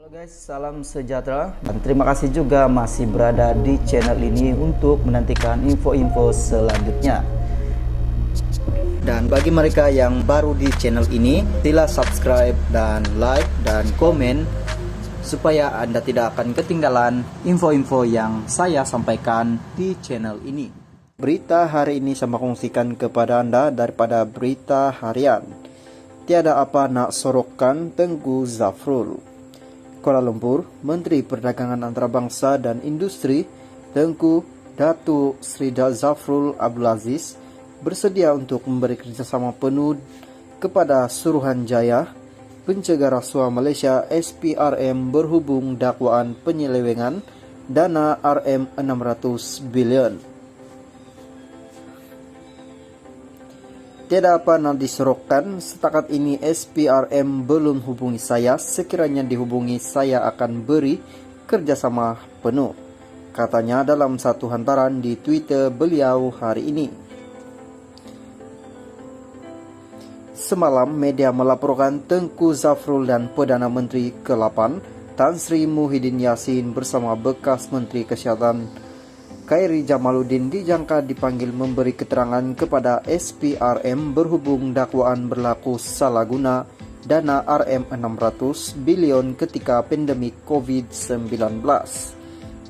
Halo guys, salam sejahtera dan terima kasih juga masih berada di channel ini untuk menantikan info-info selanjutnya. Dan bagi mereka yang baru di channel ini, sila subscribe dan like dan komen supaya Anda tidak akan ketinggalan info-info yang saya sampaikan di channel ini. Berita hari ini saya kongsikan kepada Anda daripada berita harian. Tiada apa nak sorokkan Tengku Zafrul. Kuala Lumpur, Menteri Perdagangan Antarabangsa dan Industri Tengku Datuk Seri Zafrul Abdul Aziz bersedia untuk memberi kerjasama penuh kepada Suruhanjaya Pencegah Rasuah Malaysia SPRM berhubung dakwaan penyelewengan dana RM600 bilion. Tiada apa nak diserokkan, setakat ini SPRM belum hubungi saya, sekiranya dihubungi saya akan beri kerjasama penuh, katanya dalam satu hantaran di Twitter beliau hari ini. Semalam media melaporkan Tengku Zafrul dan Perdana Menteri ke-8 Tan Sri Muhyiddin Yassin bersama bekas Menteri Kesihatan Khairy Jamaluddin dijangka dipanggil memberi keterangan kepada SPRM berhubung dakwaan berlaku salah guna dana RM600 bilion ketika pandemik COVID-19.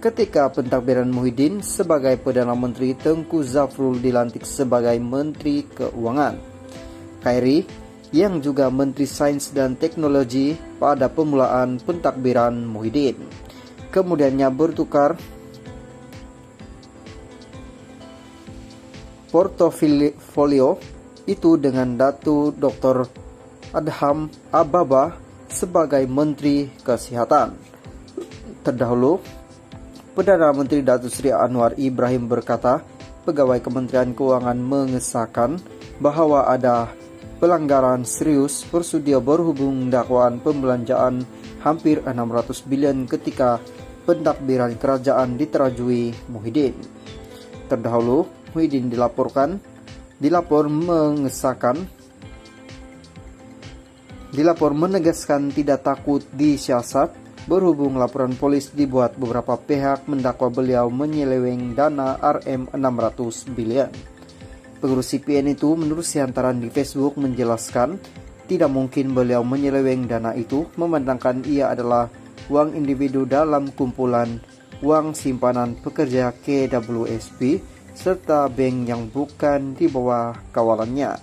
Ketika pentadbiran Muhyiddin sebagai Perdana Menteri, Tengku Zafrul dilantik sebagai Menteri Keuangan. Khairy, yang juga Menteri Sains dan Teknologi pada permulaan pentadbiran Muhyiddin, kemudiannya bertukar portofolio itu dengan Datuk Dr. Adham Ababa sebagai Menteri Kesihatan. Terdahulu, Perdana Menteri Datuk Seri Anwar Ibrahim berkata, pegawai Kementerian Keuangan mengesahkan bahawa ada pelanggaran serius prosedur berhubung dakwaan pembelanjaan hampir 600 bilion ketika pentadbiran kerajaan diterajui Muhyiddin. Terdahulu, Muhyiddin dilapor menegaskan tidak takut disiasat berhubung laporan polis dibuat beberapa pihak mendakwa beliau menyeleweng dana RM600 bilion. Pengurus CPN itu menerusi hantaran di Facebook menjelaskan tidak mungkin beliau menyeleweng dana itu memandangkan ia adalah wang individu dalam kumpulan wang simpanan pekerja KWSP serta bank yang bukan di bawah kawalannya.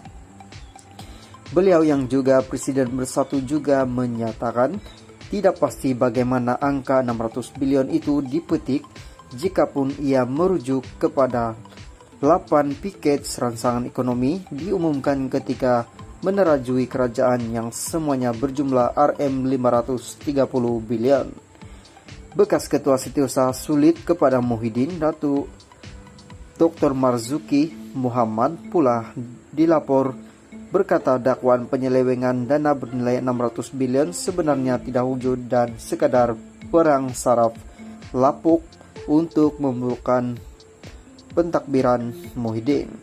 Beliau yang juga Presiden Bersatu juga menyatakan tidak pasti bagaimana angka 600 bilion itu dipetik jikapun ia merujuk kepada 8 piket rangsangan ekonomi diumumkan ketika menerajui kerajaan yang semuanya berjumlah RM530 bilion. Bekas Ketua Setiausaha sulit kepada Muhyiddin, Datuk Dr. Marzuki Muhammad pula dilapor berkata dakwaan penyelewengan dana bernilai 600 bilion sebenarnya tidak wujud dan sekadar perang saraf lapuk untuk membuka pentadbiran Muhyiddin.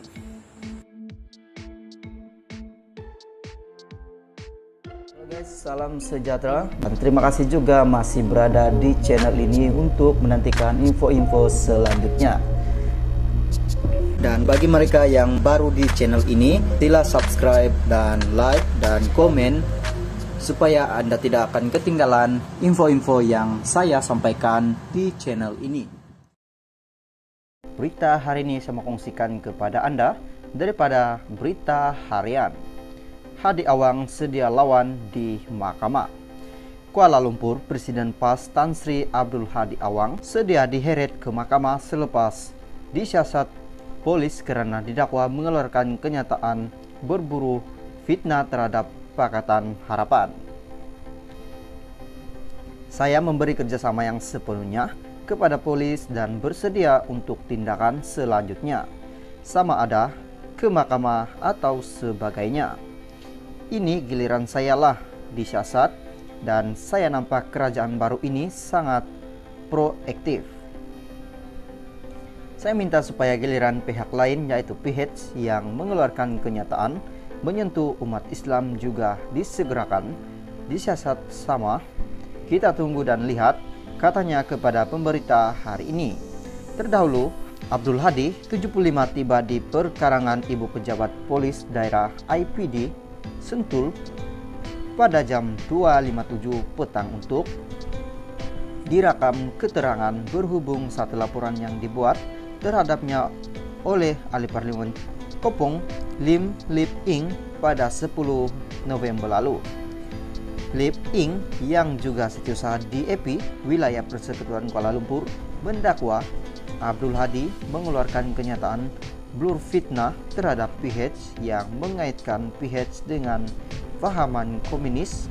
Halo guys, salam sejahtera dan terima kasih juga masih berada di channel ini untuk menantikan info-info selanjutnya. Dan bagi mereka yang baru di channel ini, sila subscribe dan like dan komen supaya Anda tidak akan ketinggalan info-info yang saya sampaikan di channel ini. Berita hari ini saya kongsikan kepada Anda daripada berita harian. Hadi Awang sedia lawan di mahkamah. Kuala Lumpur, Presiden PAS Tan Sri Abdul Hadi Awang sedia diheret ke mahkamah selepas disiasat polis kerana didakwa mengeluarkan kenyataan berburu fitnah terhadap Pakatan Harapan. Saya memberi kerjasama yang sepenuhnya kepada polis dan bersedia untuk tindakan selanjutnya, sama ada ke mahkamah atau sebagainya. Ini giliran saya lah disiasat dan saya nampak kerajaan baru ini sangat proaktif. Saya minta supaya giliran pihak lain yaitu PH yang mengeluarkan kenyataan menyentuh umat Islam juga disegerakan, disiasat sama Kita tunggu dan lihat, katanya kepada pemberita hari ini. Terdahulu, Abdul Hadi, 75, tiba di perkarangan Ibu Pejabat Polis Daerah IPD Sentul pada jam 2.57 petang untuk direkam keterangan berhubung satu laporan yang dibuat terhadapnya oleh ahli parlemen Kopong Lim Lip Ing pada 10 November lalu. Lip Ing yang juga setiausaha di EPI wilayah Persekutuan Kuala Lumpur mendakwa Abdul Hadi mengeluarkan kenyataan blur fitnah terhadap PH yang mengaitkan PH dengan fahaman komunis,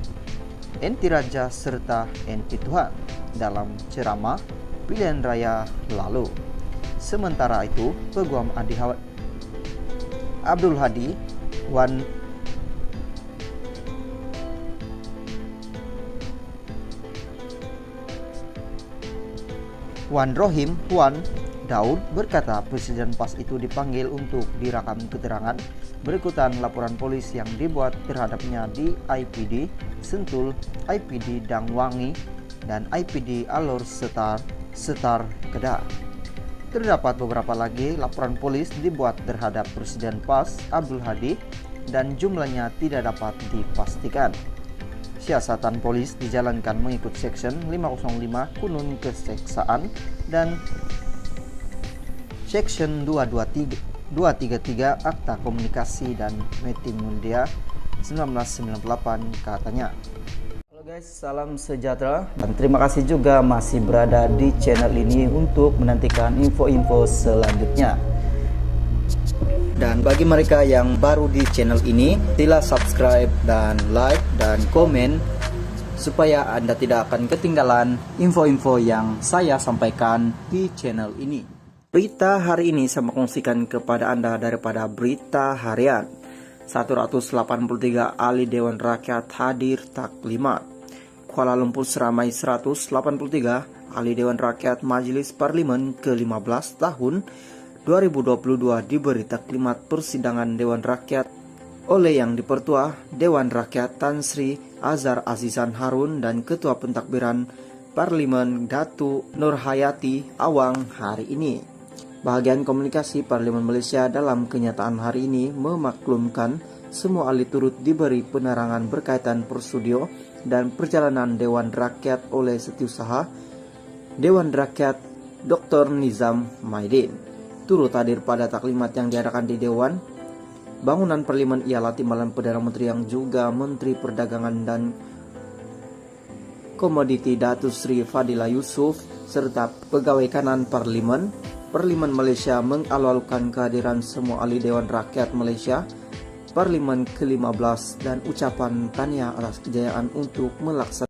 anti raja serta anti Tuhan dalam ceramah pilihan raya lalu. Sementara itu, Peguam Abdul Hadi Wan Rohim Wan Daud berkata Presiden PAS itu dipanggil untuk direkam keterangan berikutan laporan polis yang dibuat terhadapnya di IPD Sentul, IPD Dangwangi, dan IPD Alor Setar Kedah. Terdapat beberapa lagi laporan polis dibuat terhadap Presiden PAS Abdul Hadi dan jumlahnya tidak dapat dipastikan. Siasatan polis dijalankan mengikut Section 505 Kunun Keseksaan dan Section 233 Akta Komunikasi dan Multimedia 1998 katanya. Halo guys, salam sejahtera dan terima kasih juga masih berada di channel ini untuk menantikan info-info selanjutnya. Dan bagi mereka yang baru di channel ini, sila subscribe dan like dan komen supaya Anda tidak akan ketinggalan info-info yang saya sampaikan di channel ini. Berita hari ini saya kongsikan kepada Anda daripada berita harian. 183 ahli Dewan Rakyat hadir taklimat. Kuala Lumpur seramai 183 ahli Dewan Rakyat Majelis Parlimen ke-15 tahun 2022 diberi taklimat persidangan Dewan Rakyat oleh Yang Dipertua Dewan Rakyat Tan Sri Azhar Azizan Harun dan Ketua Pentakbiran Parlimen Datu Nurhayati Awang hari ini. Bahagian komunikasi Parlimen Malaysia dalam kenyataan hari ini memaklumkan semua ahli turut diberi penerangan berkaitan prosedur dan perjalanan Dewan Rakyat oleh Setiausaha Dewan Rakyat Dr. Nizam Maidin. Turut hadir pada taklimat yang diadakan di Dewan Bangunan Parlimen ialah Timbalan Perdana Menteri yang juga Menteri Perdagangan dan Komoditi Datuk Sri Fadila Yusof serta pegawai kanan Parlimen. Parlimen Malaysia mengalu-alukan kehadiran semua ahli Dewan Rakyat Malaysia Parlimen ke-15 dan ucapan tahniah atas kejayaan untuk melaksanakan